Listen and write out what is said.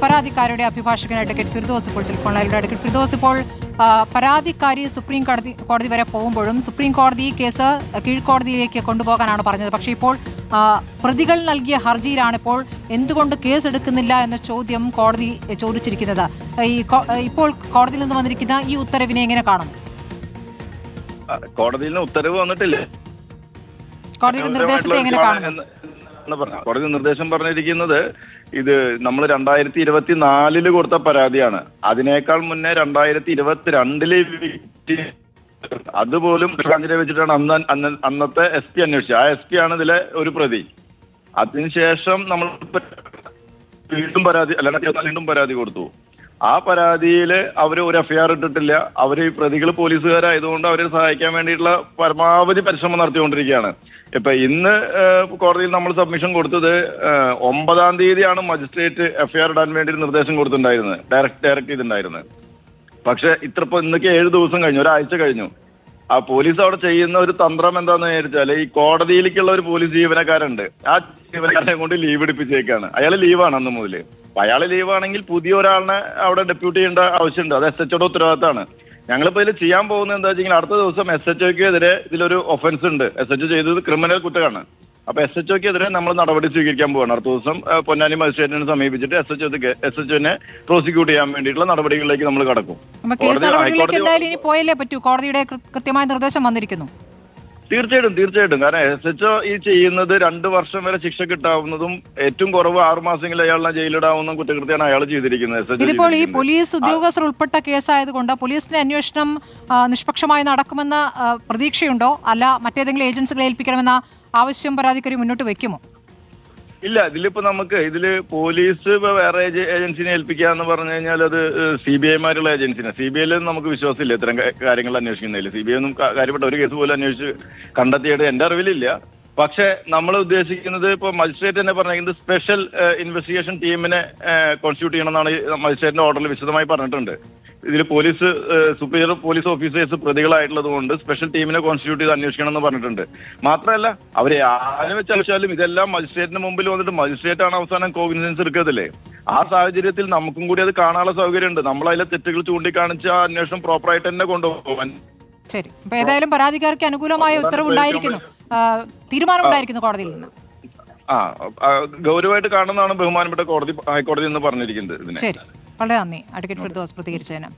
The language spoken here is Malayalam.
പരാതിക്കാരുടെ അഭിഭാഷകൻ അഡ്വക്കേറ്റ് ഫിർദോസ് ഇപ്പോൾ ടെലിഫോണിലായിരുന്നു. അഡ്വക്കേറ്റ് ഫിർദോസ്, ഇപ്പോൾ പരാതിക്കാരി സുപ്രീം കോടതി വരെ പോകുമ്പോഴും സുപ്രീം കോടതി കേസ് കീഴ്ക്കോടതിയിലേക്ക് കൊണ്ടുപോകാനാണ് പറഞ്ഞത്. പക്ഷേ ഇപ്പോൾ പ്രതികൾ നൽകിയ ഹർജിയിലാണ് ഇപ്പോൾ എന്തുകൊണ്ട് കേസ് എടുക്കുന്നില്ല എന്ന ചോദ്യം കോടതി ചോദിച്ചിരിക്കുന്നത്. ഇപ്പോൾ കോടതിയിൽ നിന്ന് വന്നിരിക്കുന്ന ഈ ഉത്തരവിനെ എങ്ങനെ കാണുന്നു? കോടതിയിൽ നിന്ന് ഉത്തരവ് വന്നിട്ടില്ല. കോടതിയുടെ നിർദ്ദേശത്തെ എങ്ങനെ കാണുന്നു? കോടതി നിർദ്ദേശം പറഞ്ഞിരിക്കുന്നത് ഇത് നമ്മൾ 2024 കൊടുത്ത പരാതിയാണ്. അതിനേക്കാൾ മുന്നേ 2022 അതുപോലും വെച്ചിട്ടാണ് അന്നത്തെ SP അന്വേഷിച്ചത്. ആ SP ആണ് ഇതിലെ ഒരു പ്രതി. അതിനുശേഷം നമ്മൾ വീണ്ടും പരാതി കൊടുത്തു. ആ പരാതിയിൽ അവർ ഒരു FIR ഇട്ടിട്ടില്ല. അവർ പ്രതികൾ പോലീസുകാരായതുകൊണ്ട് അവരെ സഹായിക്കാൻ വേണ്ടിയിട്ടുള്ള പരമാവധി പരിശ്രമം നടത്തിക്കൊണ്ടിരിക്കുകയാണ്. ഇപ്പൊ ഇന്ന് കോടതിയിൽ നമ്മൾ സബ്മിഷൻ കൊടുത്തത് 9-ാം തീയതിയാണ് മജിസ്ട്രേറ്റ് FIR ഇടാൻ വേണ്ടി നിർദ്ദേശം കൊടുത്തിട്ടുണ്ടായിരുന്നത്, ഡയറക്റ്റ് ചെയ്തിട്ടുണ്ടായിരുന്നത്. പക്ഷെ ഇന്നൊക്കെ 7 ദിവസം കഴിഞ്ഞു, ഒരാഴ്ച കഴിഞ്ഞു. ആ പോലീസ് അവിടെ ചെയ്യുന്ന ഒരു തന്ത്രം എന്താന്ന് വിചാരിച്ചാൽ, ഈ കോടതിയിലേക്കുള്ള ഒരു പോലീസ് ജീവനക്കാരുണ്ട്, ആ ജീവനക്കാരനെ കൊണ്ട് ലീവ് എടുപ്പിച്ചേക്കാണ്. അയാൾ ലീവാണ് അന്ന് മുതൽ. അയാൾ ലീവാണെങ്കിൽ പുതിയ ഒരാളിനെ അവിടെ ഡെപ്യൂട്ട് ചെയ്യേണ്ട ആവശ്യമുണ്ട്. അത് SHOയുടെ ഉത്തരവാദിത്തമാണ്. ഞങ്ങളിപ്പോൾ ഇതിൽ ചെയ്യാൻ പോകുന്നത് എന്താ വെച്ചെങ്കിൽ, അടുത്ത ദിവസം SHOക്കെതിരെ ഇതിലൊരു ഒഫൻസ് ഉണ്ട്. SHO ചെയ്തത് ക്രിമിനൽ കുറ്റമാണ്. അപ്പൊ SHOക്കെതിരെ നമ്മൾ നടപടി സ്വീകരിക്കാൻ പോവാണ്. അടുത്ത ദിവസം പൊന്നാനി മജിസ്ട്രേറ്റിനെ സമീപിച്ചിട്ട് SHOനെ പ്രോസിക്യൂട്ട് ചെയ്യാൻ വേണ്ടിയിട്ടുള്ള നടപടികളിലേക്ക് നമ്മൾ കടക്കും. ഇനി പോയല്ലേ പറ്റൂ, കോടതിയുടെ കൃത്യമായ നിർദ്ദേശം വന്നിരിക്കുന്നു. തീർച്ചയായിട്ടും. കാരണം SHO ഈ ചെയ്യുന്നത് 2 വർഷം വരെ ശിക്ഷ കിട്ടാവുന്നതും ഏറ്റവും കുറവ് 6 മാസമെങ്കിലും അയാളെ ജയിലിടാവുന്ന കുറ്റകൃത്യമാണ് അയാൾ ചെയ്തിരിക്കുന്നത്. ഇതിപ്പോൾ ഈ പോലീസ് ഉദ്യോഗസ്ഥർ ഉൾപ്പെട്ട കേസായതുകൊണ്ട് പോലീസിന്റെ അന്വേഷണം നിഷ്പക്ഷമായി നടക്കുമെന്ന പ്രതീക്ഷയുണ്ടോ? അല്ല മറ്റേതെങ്കിലും ഏജൻസികളെ ഏൽപ്പിക്കണമെന്ന ആവശ്യം പരാതിക്കാരി മുന്നോട്ട് വെക്കുമോ? ഇല്ല, ഇതില് പോലീസ് വേറെ ഏജൻസിനെ ഏൽപ്പിക്കുക എന്ന് പറഞ്ഞു കഴിഞ്ഞാൽ അത് CBIമാരുള്ള ഏജൻസിനെ. CBIയിൽ നമുക്ക് വിശ്വാസമില്ല ഇത്തരം കാര്യങ്ങൾ അന്വേഷിക്കുന്നതിൽ. CBI ഒന്നും കാര്യപ്പെട്ട ഒരു കേസ് പോലും അന്വേഷിച്ച് കണ്ടെത്തിയിട്ട് എന്റെ അറിവിലില്ല. പക്ഷെ നമ്മൾ ഉദ്ദേശിക്കുന്നത് ഇപ്പോൾ മജിസ്ട്രേറ്റ് തന്നെ പറഞ്ഞിരിക്കുന്നത് സ്പെഷ്യൽ ഇൻവെസ്റ്റിഗേഷൻ ടീമിനെ കോൺസ്റ്റിറ്റ്യൂട്ട് ചെയ്യണമെന്നാണ് മജിസ്ട്രേറ്റിന്റെ ഓർഡറിൽ വിശദമായി പറഞ്ഞിട്ടുണ്ട്. ഇതിൽ സുപ്പീരിയർ പോലീസ് ഓഫീസേഴ്സ് പ്രതികളായിട്ടുള്ളത് കൊണ്ട് സ്പെഷ്യൽ ടീമിനെ കോൺസ്റ്റിറ്റ്യൂട്ട് ചെയ്ത് അന്വേഷിക്കണം എന്ന് പറഞ്ഞിട്ടുണ്ട്. മാത്രമല്ല അവരെ ആരെ വെച്ചാലും ഇതെല്ലാം മജിസ്ട്രേറ്റിന് മുമ്പിൽ വന്നിട്ട് മജിസ്ട്രേറ്റ് ആണ് അവസാനം കോഗ്നിസൻസ് എടുക്കത്തില്ലേ. ആ സാഹചര്യത്തിൽ നമുക്കും കൂടി അത് കാണാനുള്ള സൗകര്യമുണ്ട്. നമ്മൾ അതിലെ തെറ്റുകൾ ചൂണ്ടിക്കാണിച്ച് ആ അന്വേഷണം പ്രോപ്പറായിട്ട് തന്നെ കൊണ്ടുപോകാൻ. ശരി, അപ്പൊ ഏതായാലും പരാതിക്കാർക്ക് അനുകൂലമായ ഉത്തരവുണ്ടായിരിക്കുന്നു, തീരുമാനമുണ്ടായിരിക്കുന്നു കോടതിയിൽ നിന്ന്. ഗൗരവമായിട്ട് കാണുന്നതാണ് ബഹുമാനപ്പെട്ട ഹൈക്കോടതി എന്ന് പറഞ്ഞിരിക്കുന്നത്. ശരി, വളരെ നന്ദി അഡ്വക്കേറ്റ് ഫിർദോസ് പ്രതികരിച്ചതിന്.